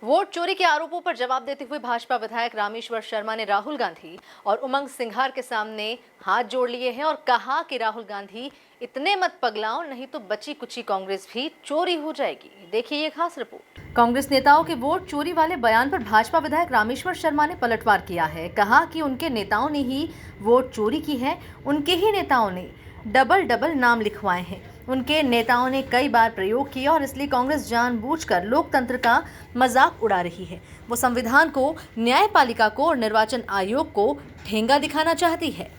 Vote चोरी के आरोपों पर जवाब देते हुए भाजपा विधायक रामेश्वर शर्मा ने राहुल गांधी और उमंग सिंघार के सामने हाथ जोड़ लिए हैं और कहा कि राहुल गांधी इतने मत पगलाओ, नहीं तो बची कुची कांग्रेस भी चोरी हो जाएगी। देखिए ये खास रिपोर्ट। कांग्रेस नेताओं के वोट चोरी वाले बयान पर भाजपा विधायक रामेश्वर शर्मा ने पलटवार किया है। कहा कि उनके नेताओं ने ही वोट चोरी की है, उनके ही नेताओं ने डबल नाम लिखवाए हैं। उनके नेताओं ने कई बार प्रयोग किया और इसलिए कांग्रेस जानबूझकर लोकतंत्र का मजाक उड़ा रही है। वो संविधान को, न्यायपालिका को और निर्वाचन आयोग को ठेंगा दिखाना चाहती है।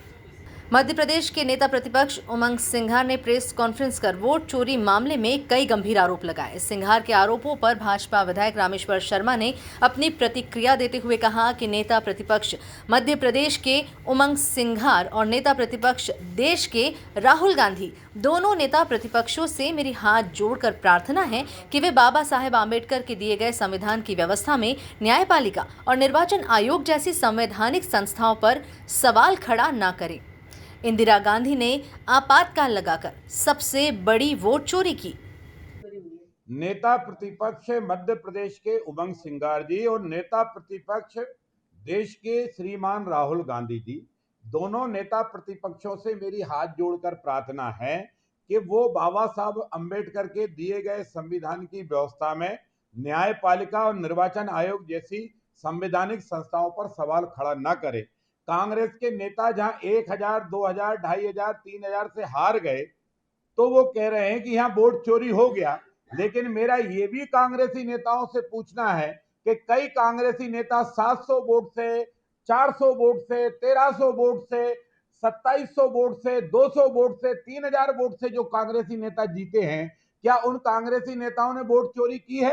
मध्य प्रदेश के नेता प्रतिपक्ष उमंग सिंघार ने प्रेस कॉन्फ्रेंस कर वोट चोरी मामले में कई गंभीर आरोप लगाए। सिंघार के आरोपों पर भाजपा विधायक रामेश्वर शर्मा ने अपनी प्रतिक्रिया देते हुए कहा कि नेता प्रतिपक्ष मध्य प्रदेश के उमंग सिंघार और नेता प्रतिपक्ष देश के राहुल गांधी, दोनों नेता प्रतिपक्षों से मेरी हाथ जोड़कर प्रार्थना है कि वे बाबा साहेब आम्बेडकर के दिए गए संविधान की व्यवस्था में न्यायपालिका और निर्वाचन आयोग जैसी संवैधानिक संस्थाओं पर सवाल खड़ा न करें। इंदिरा गांधी ने आपातकाल लगाकर सबसे बड़ी वोट चोरी की। नेता प्रतिपक्ष मध्य प्रदेश के उमंग सिंघार जी और नेता प्रतिपक्ष देश के श्रीमान राहुल गांधी जी, दोनों नेता प्रतिपक्षों से मेरी हाथ जोड़कर प्रार्थना है कि वो बाबा साहब अंबेडकर के दिए गए संविधान की व्यवस्था में न्यायपालिका और निर्वाचन आयोग जैसी संवैधानिक संस्थाओं पर सवाल खड़ा न करें। कांग्रेस के नेता जहां 1000, 2000, 2500, 3000 से हार गए तो वो कह रहे हैं कि यहां वोट चोरी हो गया। लेकिन मेरा ये भी कांग्रेसी नेताओं से पूछना है कि कई कांग्रेसी नेता 700 वोट से, 400 वोट से, 1300 वोट से, 2700 वोट से, 200 वोट से, 3000 वोट से जो कांग्रेसी नेता जीते हैं, क्या उन कांग्रेसी नेताओं ने वोट चोरी की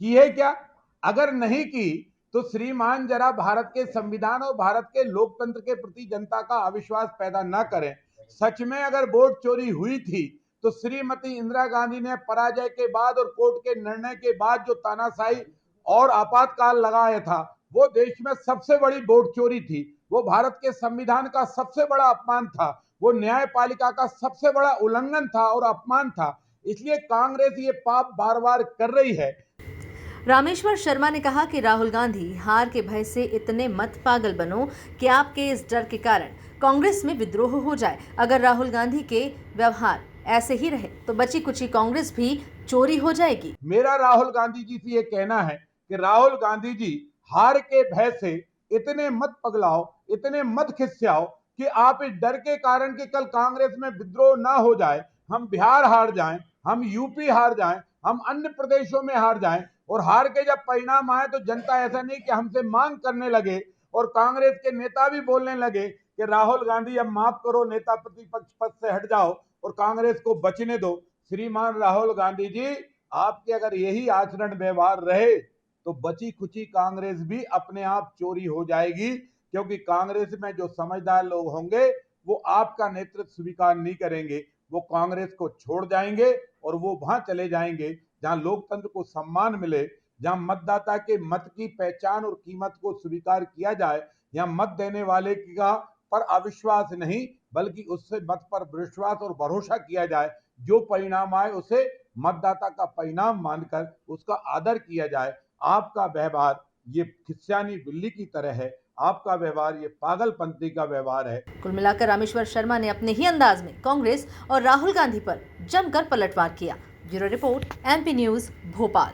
है क्या? अगर नहीं की तो श्रीमान जरा भारत के संविधान और भारत के लोकतंत्र के प्रति जनता का अविश्वास पैदा न करें। सच में अगर वोट चोरी हुई थी तो श्रीमती इंदिरा गांधी ने पराजय के बाद और कोर्ट के निर्णय के बाद जो तानाशाही और आपातकाल लगाया था, वो देश में सबसे बड़ी वोट चोरी थी। वो भारत के संविधान का सबसे बड़ा अपमान था, वो न्यायपालिका का सबसे बड़ा उल्लंघन था और अपमान था। इसलिए कांग्रेस ये पाप बार बार कर रही है। रामेश्वर शर्मा ने कहा कि राहुल गांधी, हार के भय से इतने मत पागल बनो कि आपके इस डर के कारण कांग्रेस में विद्रोह हो जाए। अगर राहुल गांधी के व्यवहार ऐसे ही रहे तो बची कुची कांग्रेस भी चोरी हो जाएगी। मेरा राहुल गांधी जी से ये कहना है कि राहुल गांधी जी, हार के भय से इतने मत पगलाओ, इतने मत खिसियाओ कि आप इस डर के कारण कि कल कांग्रेस में विद्रोह ना हो जाए, हम बिहार हार जाएं, हम यूपी हार जाएं, हम अन्य प्रदेशों में हार जाएं और हार के जब परिणाम आए तो जनता ऐसा नहीं कि हमसे मांग करने लगे और कांग्रेस के नेता भी बोलने लगे कि राहुल गांधी अब माफ करो, नेता प्रतिपक्ष पद से हट जाओ और कांग्रेस को बचने दो। श्रीमान राहुल गांधी जी, आपके अगर यही आचरण व्यवहार रहे तो बची खुची कांग्रेस भी अपने आप चोरी हो जाएगी, क्योंकि कांग्रेस में जो समझदार लोग होंगे वो आपका नेतृत्व स्वीकार नहीं करेंगे, वो कांग्रेस को छोड़ जाएंगे और वो वहां चले जाएंगे जहां लोकतंत्र को सम्मान मिले, जहां मतदाता के मत की पहचान और कीमत को स्वीकार किया जाए, या मत देने वाले का पर अविश्वास नहीं बल्कि उससे मत पर विश्वास और भरोसा किया जाए। जो परिणाम आए उसे मतदाता का परिणाम मानकर उसका आदर किया जाए। आपका व्यवहार ये खिस्यानी बिल्ली की तरह है, आपका व्यवहार ये पागलपंथी का व्यवहार है। कुल मिलाकर रामेश्वर शर्मा ने अपने ही अंदाज में कांग्रेस और राहुल गांधी पर जमकर पलटवार किया। Bureau report, MP news, Bhopal.